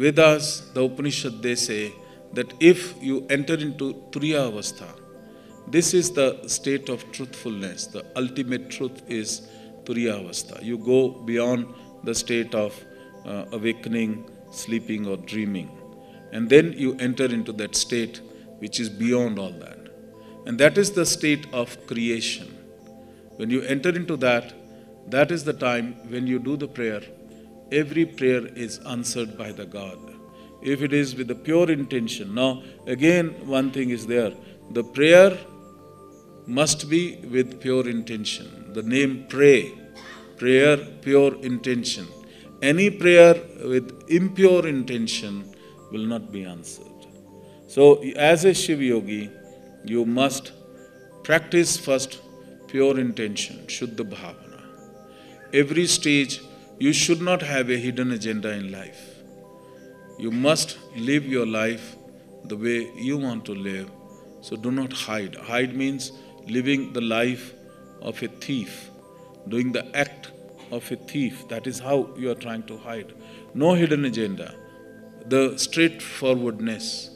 Vedas, the Upanishad, they say that if you enter into Turiya Avastha, this is the state of truthfulness. The ultimate truth is Turiya Avastha. You go beyond the state of awakening, sleeping or dreaming. And then you enter into that state which is beyond all that. And that is the state of creation. When you enter into that, that is the time when you do the prayer. Every prayer is answered by the God. If it is with the pure intention. Now, again, one thing is there. The prayer must be with pure intention. The name pray, prayer, pure intention. Any prayer with impure intention will not be answered. So, as a Shiva yogi, you must practice first pure intention, Shuddha Bhavana. Every stage, you should not have a hidden agenda in life. You must live your life the way you want to live. So do not hide. Hide means living the life of a thief, doing the act of a thief. That is how you are trying to hide. No hidden agenda. The straightforwardness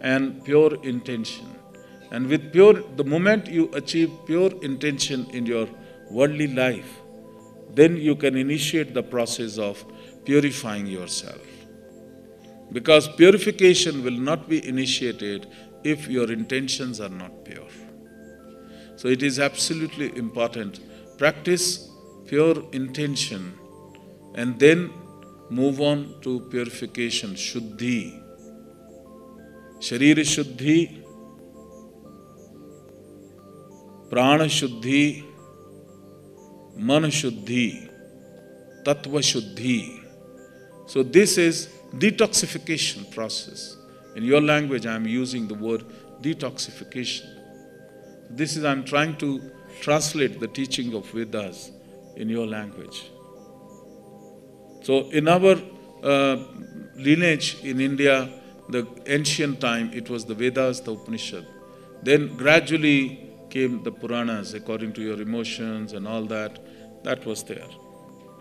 and pure intention. And with the moment you achieve pure intention in your worldly life, then you can initiate the process of purifying yourself. Because purification will not be initiated if your intentions are not pure. So it is absolutely important. Practice pure intention and then move on to purification, Shuddhi. Sharira Shuddhi, Prana Shuddhi, Mana Shuddhi, Tattva Shuddhi. So this is detoxification process. In your language, I am using the word detoxification. This is, I am trying to translate the teaching of Vedas in your language. So in our lineage in India, the ancient time, it was the Vedas, the Upanishad. Then gradually came the Puranas, according to your emotions and all that. That was there.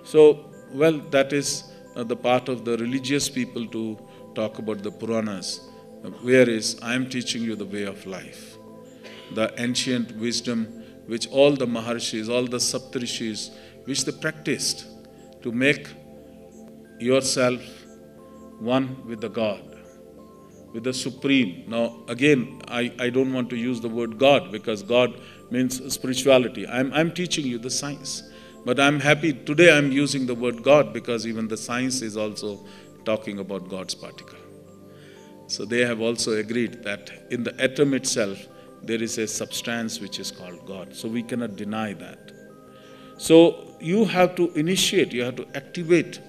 So, well, that is the part of the religious people to talk about the Puranas, whereas I am teaching you the way of life. The ancient wisdom which all the Maharshis, all the Saptarishis, which they practiced to make yourself one with the God, with the Supreme. Now, again, I don't want to use the word God because God means spirituality. I'm teaching you the science. But I'm happy, today I'm using the word God because even the science is also talking about God's particle. So they have also agreed that in the atom itself, there is a substance which is called God. So we cannot deny that. So you have to initiate, you have to activate.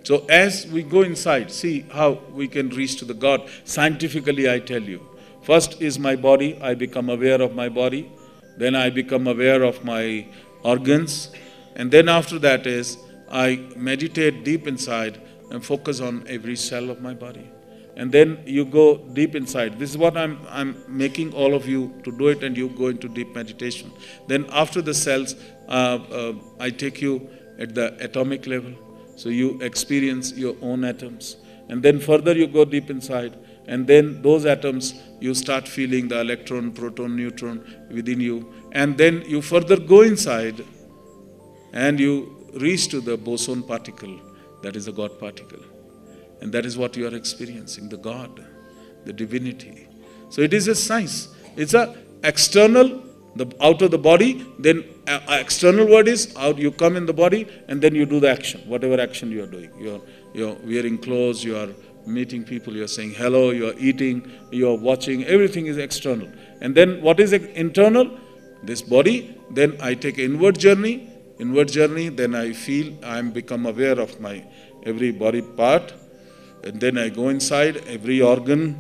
So as we go inside, see how we can reach to the God. Scientifically, I tell you. First is my body, I become aware of my body. Then I become aware of my organs. And then after that is, I meditate deep inside and focus on every cell of my body. And then you go deep inside. This is what I'm making all of you to do it, and you go into deep meditation. Then after the cells, I take you at the atomic level. So you experience your own atoms. And then further you go deep inside. And then those atoms, you start feeling the electron, proton, neutron within you. And then you further go inside and you reach to the boson particle, that is the God particle. And that is what you are experiencing, the God, the divinity. So it is a science. It's a external, out of the body, then external word is out, you come in the body and then you do the action, whatever action you are doing. You're wearing clothes, you are meeting people, you are saying hello, you are eating, you are watching, everything is external. And then what is internal? This body, then I take an inward journey, then I feel, I am become aware of my every body part, and then I go inside, every organ,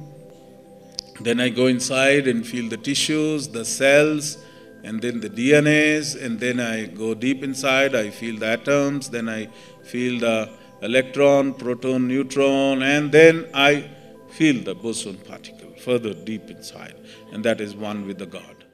then I go inside and feel the tissues, the cells, and then the DNAs, and then I go deep inside, I feel the atoms, then I feel the electron, proton, neutron, and then I feel the boson particle further deep inside, and that is one with the God.